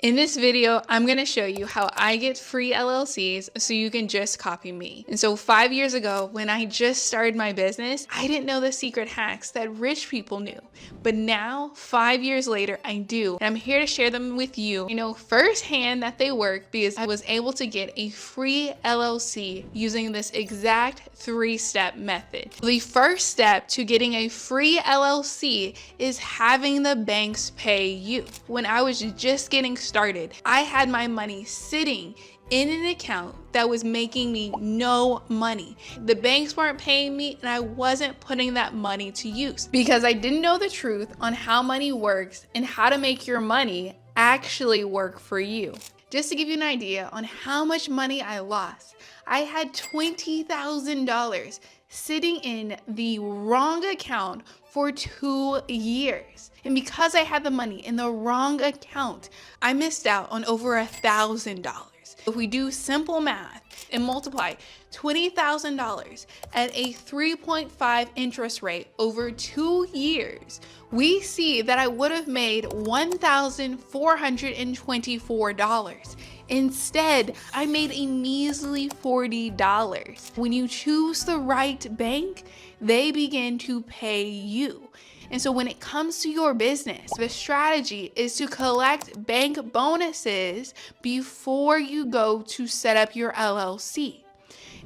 In this video, I'm going to show you how I get free LLCs so you can just copy me. And so 5 years ago, when I just started my business, I didn't know the secret hacks that rich people knew. But now, 5 years later, I do. And I'm here to share them with you. I know firsthand that they work because I was able to get a free LLC using this exact 3-step method. The first step to getting a free LLC is having the banks pay you. When I was just getting started, I had my money sitting in an account that was making me no money. The banks weren't paying me and I wasn't putting that money to use because I didn't know the truth on how money works and how to make your money actually work for you. Just to give you an idea on how much money I lost, I had $20,000 sitting in the wrong account for 2 years. And because I had the money in the wrong account, I missed out on over $1,000. If we do simple math and multiply $20,000 at a 3.5 interest rate over 2 years, we see that I would have made $1,424. Instead, I made a measly $40. When you choose the right bank, they begin to pay you. And so when it comes to your business, the strategy is to collect bank bonuses before you go to set up your LLC.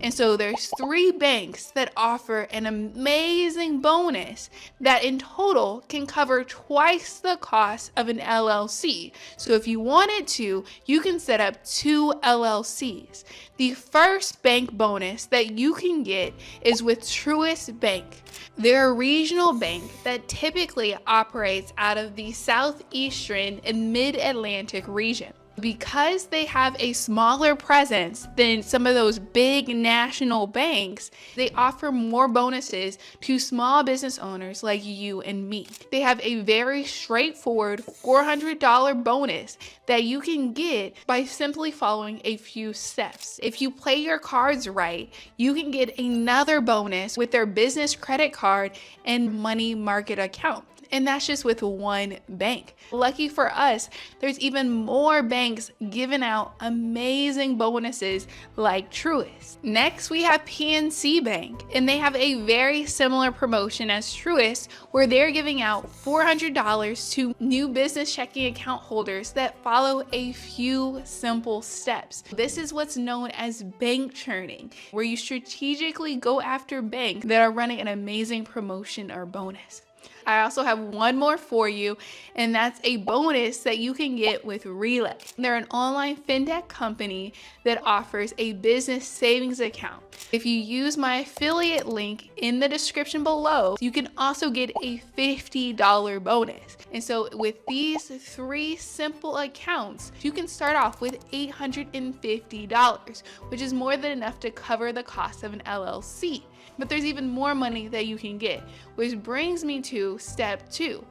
And so there's 3 banks that offer an amazing bonus that in total can cover twice the cost of an LLC. So if you wanted to, you can set up 2 LLCs. The first bank bonus that you can get is with Truist Bank. They're a regional bank that typically operates out of the southeastern and mid-Atlantic region. Because they have a smaller presence than some of those big national banks, they offer more bonuses to small business owners like you and me. They have a very straightforward $400 bonus that you can get by simply following a few steps. If you play your cards right, you can get another bonus with their business credit card and money market account. And that's just with one bank. Lucky for us, there's even more banks giving out amazing bonuses like Truist. Next, we have PNC Bank, and they have a very similar promotion as Truist, where they're giving out $400 to new business checking account holders that follow a few simple steps. This is what's known as bank churning, where you strategically go after banks that are running an amazing promotion or bonus. I also have one more for you, and that's a bonus that you can get with Relay. They're an online fintech company that offers a business savings account. If you use my affiliate link in the description below, you can also get a $50 bonus. And so with these 3 simple accounts, you can start off with $850, which is more than enough to cover the cost of an LLC. But there's even more money that you can get, which brings me to step 2,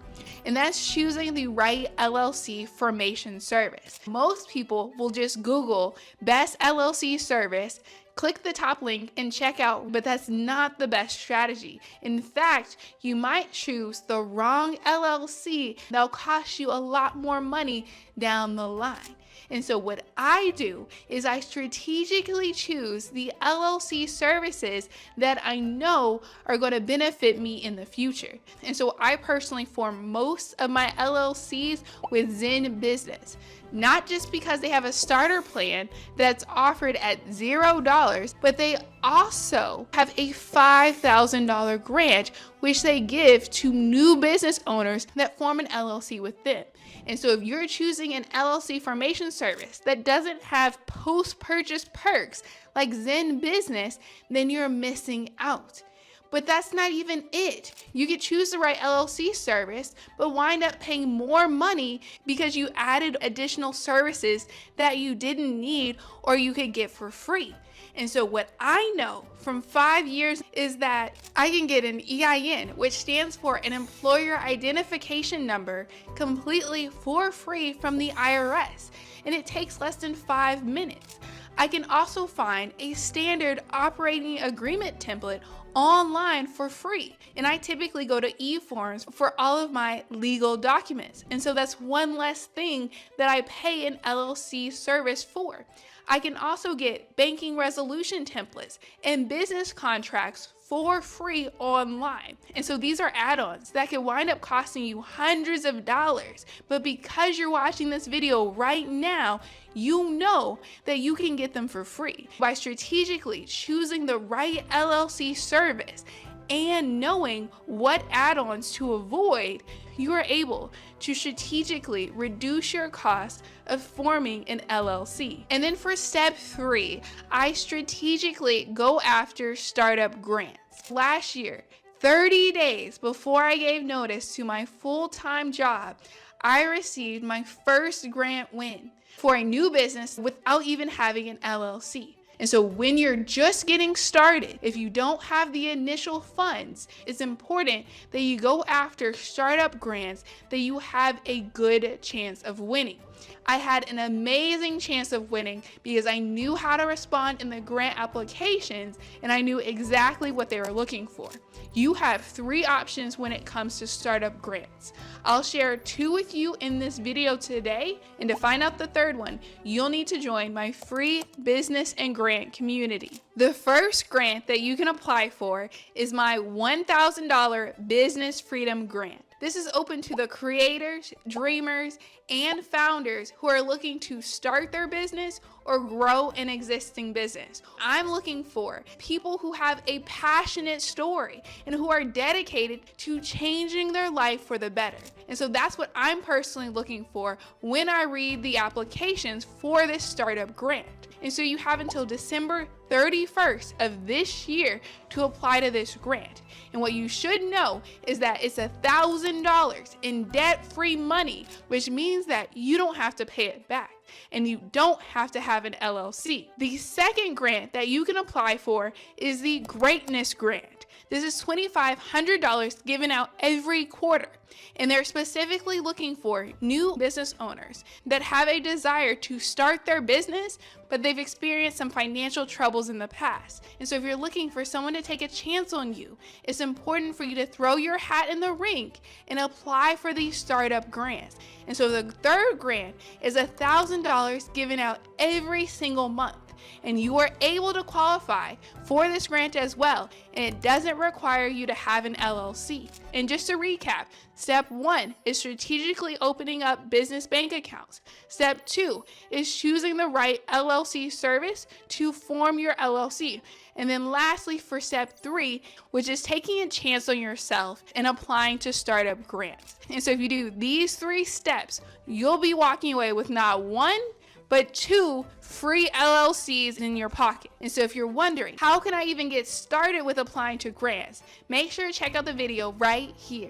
and that's choosing the right LLC formation service. Most people will just Google best LLC service, click the top link and check out, but that's not the best strategy. In fact, you might choose the wrong LLC that'll cost you a lot more money down the line. And so what I do is I strategically choose the LLC services that I know are going to benefit me in the future. And so I personally form most of my LLCs with Zen Business. Not just because they have a starter plan that's offered at $0, but they also have a $5,000 grant, which they give to new business owners that form an LLC with them. And so if you're choosing an LLC formation service that doesn't have post-purchase perks like Zen Business, then you're missing out. But that's not even it. You could choose the right LLC service, but wind up paying more money because you added additional services that you didn't need or you could get for free. And so what I know from 5 years is that I can get an EIN, which stands for an employer identification number, completely for free from the IRS. And it takes less than 5 minutes. I can also find a standard operating agreement template online for free. And I typically go to eForms for all of my legal documents. And so that's one less thing that I pay an LLC service for. I can also get banking resolution templates and business contracts for free online. And so these are add-ons that can wind up costing you hundreds of dollars. But because you're watching this video right now, you know that you can get them for free by strategically choosing the right LLC service and knowing what add-ons to avoid. You are able to strategically reduce your cost of forming an LLC. And then for step 3, I strategically go after startup grants. Last year, 30 days before I gave notice to my full-time job, I received my first grant win for a new business without even having an LLC. And so when you're just getting started, if you don't have the initial funds, it's important that you go after startup grants that you have a good chance of winning. I had an amazing chance of winning because I knew how to respond in the grant applications and I knew exactly what they were looking for. You have 3 options when it comes to startup grants. I'll share 2 with you in this video today, and to find out the third one, you'll need to join my free business and grant community. The first grant that you can apply for is my $1,000 Business Freedom Grant. This is open to the creators, dreamers, and founders who are looking to start their business or grow an existing business. I'm looking for people who have a passionate story and who are dedicated to changing their life for the better. And so that's what I'm personally looking for when I read the applications for this startup grant. And so you have until December 31st of this year to apply to this grant. And what you should know is that it's $1,000 in debt-free money, which means that you don't have to pay it back and you don't have to have an LLC. The second grant that you can apply for is the Greatness Grant. This is $2,500 given out every quarter, and they're specifically looking for new business owners that have a desire to start their business, but they've experienced some financial troubles in the past. And so if you're looking for someone to take a chance on you, it's important for you to throw your hat in the ring and apply for these startup grants. And so the third grant is $1,000 given out every single month. And you are able to qualify for this grant as well, and it doesn't require you to have an LLC. And just to recap, step 1 is strategically opening up business bank accounts. Step 2 is choosing the right LLC service to form your LLC. And then lastly, for step 3, which is taking a chance on yourself and applying to startup grants. And so if you do these 3 steps, you'll be walking away with not 1, but 2 free LLCs in your pocket. And so if you're wondering, how can I even get started with applying to grants? Make sure to check out the video right here.